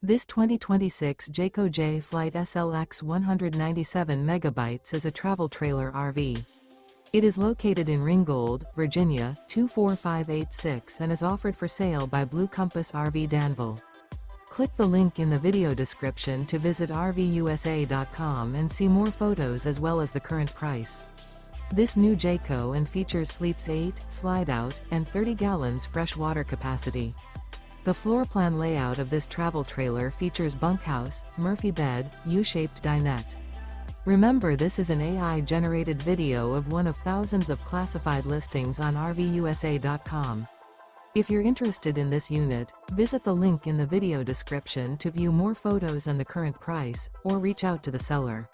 This 2026 Jayco Jay Flight SLX 197 megabytes is a travel trailer RV. It is located in Ringgold, Virginia, 24586 and is offered for sale by Blue Compass RV Danville. Click the link in the video description to visit RVUSA.com and see more photos as well as the current price. This new Jayco and features sleeps 8, Slideout, and 30 gallons fresh water capacity. The floor plan layout of this travel trailer features bunkhouse, Murphy bed, U-shaped dinette. Remember, this is an AI-generated video of one of thousands of classified listings on RVUSA.com. If you're interested in this unit, visit the link in the video description to view more photos and the current price, or reach out to the seller.